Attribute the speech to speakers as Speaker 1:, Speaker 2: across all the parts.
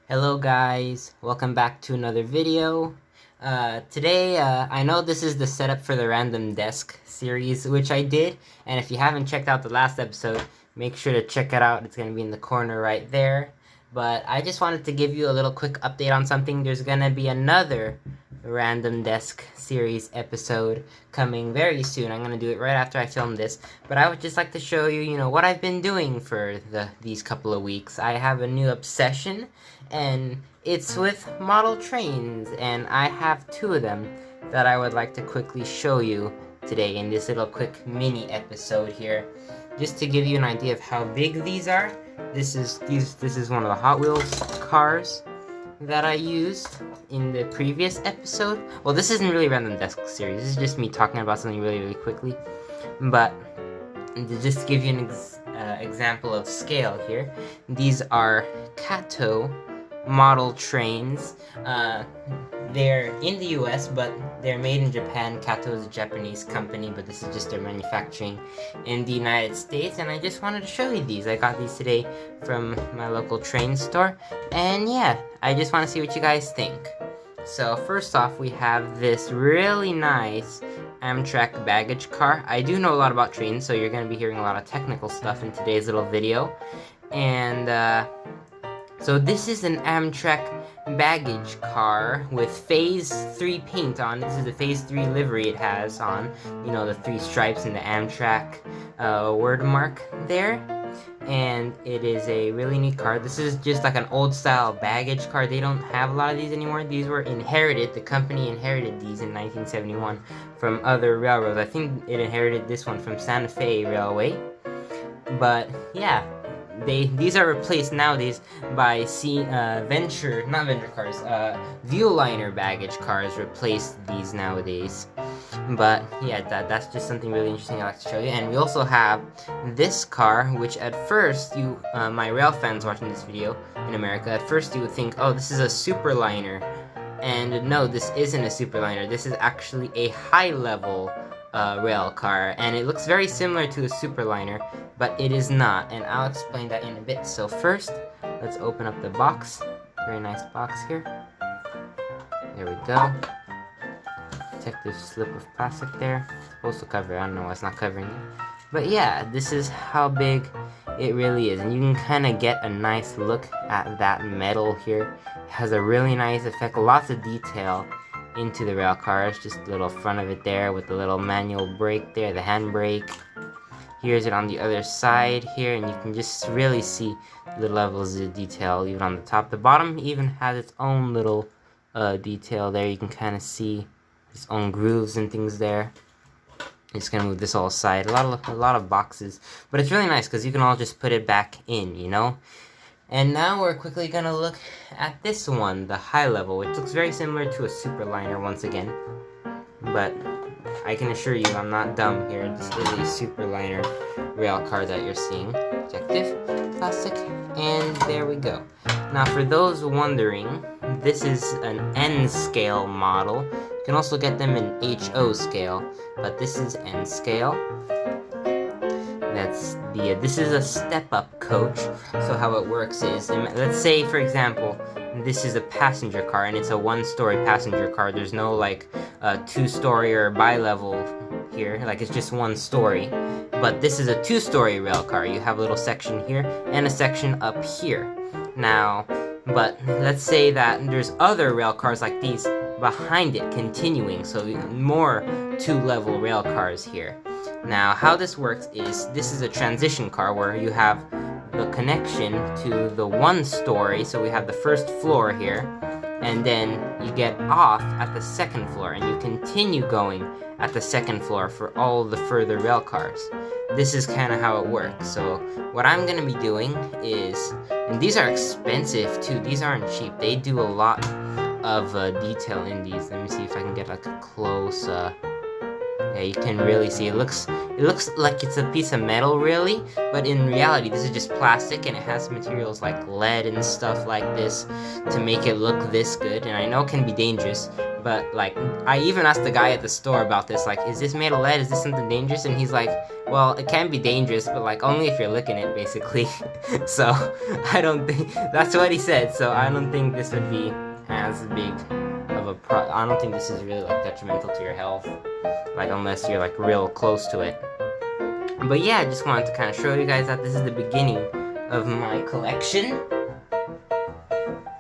Speaker 1: Hello guys, welcome back to another video. Today, I know this is the setup for the Random Desk series, which I did, and if you haven't checked out the last episode, make sure to check it out. It's going to be in the corner right there. But I just wanted to give you a little quick update on something. There's going to be another Random Desk series episode coming very soon. I'm going to do it right after I film this. But I would just like to show you, what I've been doing for these couple of weeks. I have a new obsession, and it's with model trains, and I have two of them that I would like to quickly show you today in this little quick mini episode here. Just to give you an idea of how big these are, this is one of the Hot Wheels cars that I used in the previous episode. Well, this isn't really Random Desk series, this is just me talking about something really quickly. But just to give you an example of scale here, these are Kato model trains. They're in the US, but they're made in Japan. Kato is a Japanese company, but this is just their manufacturing in the United States, and I just wanted to show you these. I got these today from my local train store, and yeah, I just want to see what you guys think. So first off, we have this really nice Amtrak baggage car. I do know a lot about trains, so you're going to be hearing a lot of technical stuff in today's little video. And so this is an Amtrak baggage car with Phase 3 paint on. This is the Phase 3 livery it has on. You know, the three stripes and the Amtrak word mark there. And it is a really neat car. This is just like an old style baggage car. They don't have a lot of these anymore. These were inherited. The company inherited these in 1971 from other railroads. I think it inherited this one from Santa Fe Railway. But yeah, these are replaced nowadays by Viewliner baggage cars replace these nowadays. But yeah, that's just something really interesting I'd like to show you. And we also have this car, which at first my rail fans watching this video in America, at first you would think, oh, this is a Superliner. And no, this isn't a Superliner. This is actually a high-level rail car, and it looks very similar to a Superliner, but it is not, and I'll explain that in a bit. So first, let's open up the box. Very nice box here. There we go. Protective slip of plastic there. Supposed to cover it. I don't know why it's not covering it. But yeah, this is how big it really is, and you can kind of get a nice look at that metal here. It has a really nice effect, lots of detail into the rail cars. Just the little front of it there with the little manual brake there, the handbrake. Here's it on the other side here, and you can just really see the levels of detail even on the top. The bottom even has its own little detail there. You can kind of see its own grooves and things there. I'm just gonna move this all aside. A lot of boxes, but it's really nice because you can all just put it back in, you know. And now we're quickly gonna look at this one, the high level, which looks very similar to a Superliner once again. But I can assure you I'm not dumb here. This is a Superliner rail car that you're seeing. Protective plastic, and there we go. Now for those wondering, this is an N scale model. You can also get them in HO scale, but this is N scale. This is a step-up coach. So how it works is, let's say for example, this is a passenger car and it's a one-story passenger car. There's no like two-story or bi-level here, like it's just one story. But this is a two-story rail car. You have a little section here and a section up here. Now, but let's say that there's other rail cars like these behind it continuing, so more two-level rail cars here. Now, how this works is, this is a transition car where you have the connection to the one story, so we have the first floor here, and then you get off at the second floor, and you continue going at the second floor for all the further rail cars. This is kind of how it works. So what I'm going to be doing is, and these are expensive too, these aren't cheap, they do a lot of detail in these. Let me see if I can get like a close Yeah, you can really see it looks like it's a piece of metal really, but in reality this is just plastic, and it has materials like lead and stuff like this to make it look this good. And I know it can be dangerous, but like I even asked the guy at the store about this, like, is this made of lead, is this something dangerous? And he's like, well, it can be dangerous, but like only if you're licking it basically. So I don't think that's what he said, so I don't think this would be as big of a I don't think this is really like detrimental to your health, like unless you're like real close to it. But yeah, I just wanted to kind of show you guys that this is the beginning of my collection.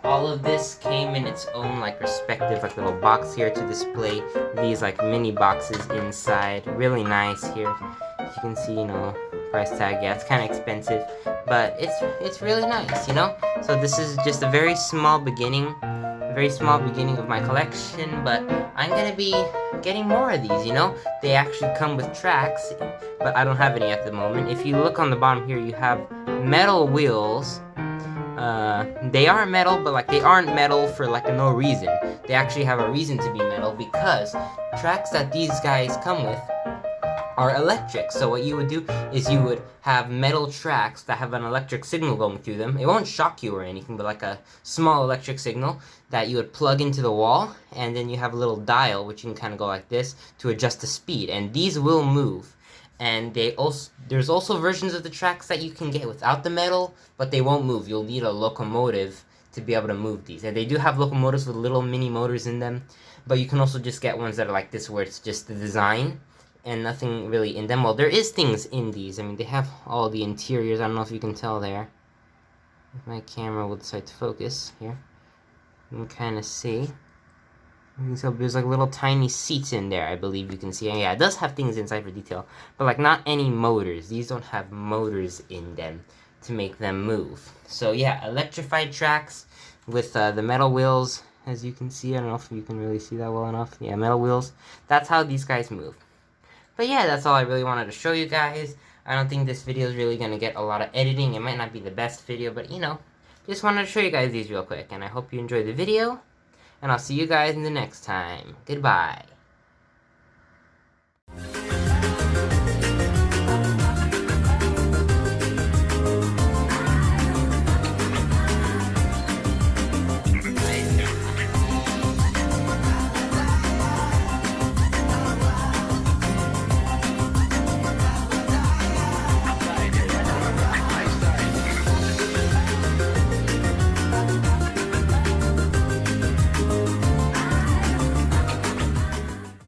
Speaker 1: All of this came in its own like respective like little box here to display these like mini boxes inside. Really nice here. You can see, you know, price tag. Yeah, it's kind of expensive, but it's really nice, you know. So this is just a very small beginning of my collection, but I'm gonna be getting more of these, you know. They actually come with tracks, but I don't have any at the moment. If you look on the bottom here, you have metal wheels. They are metal, but like they aren't metal for like no reason. They actually have a reason to be metal, because tracks that these guys come with are electric. So what you would do is you would have metal tracks that have an electric signal going through them. It won't shock you or anything, but like a small electric signal that you would plug into the wall, and then you have a little dial which you can kind of go like this to adjust the speed, and these will move. And there's also versions of the tracks that you can get without the metal, but they won't move. You'll need a locomotive to be able to move these. And they do have locomotives with little mini motors in them, but you can also just get ones that are like this, where it's just the design and nothing really in them. Well, there is things in these. I mean, they have all the interiors. I don't know if you can tell there. If my camera will decide to focus here, you can kind of see. So there's like little tiny seats in there, I believe you can see. And yeah, it does have things inside for detail, but like not any motors. These don't have motors in them to make them move. So yeah, electrified tracks with the metal wheels, as you can see. I don't know if you can really see that well enough. Yeah, metal wheels. That's how these guys move. But yeah, that's all I really wanted to show you guys. I don't think this video is really going to get a lot of editing. It might not be the best video, but you know, just wanted to show you guys these real quick. And I hope you enjoyed the video. And I'll see you guys in the next time. Goodbye.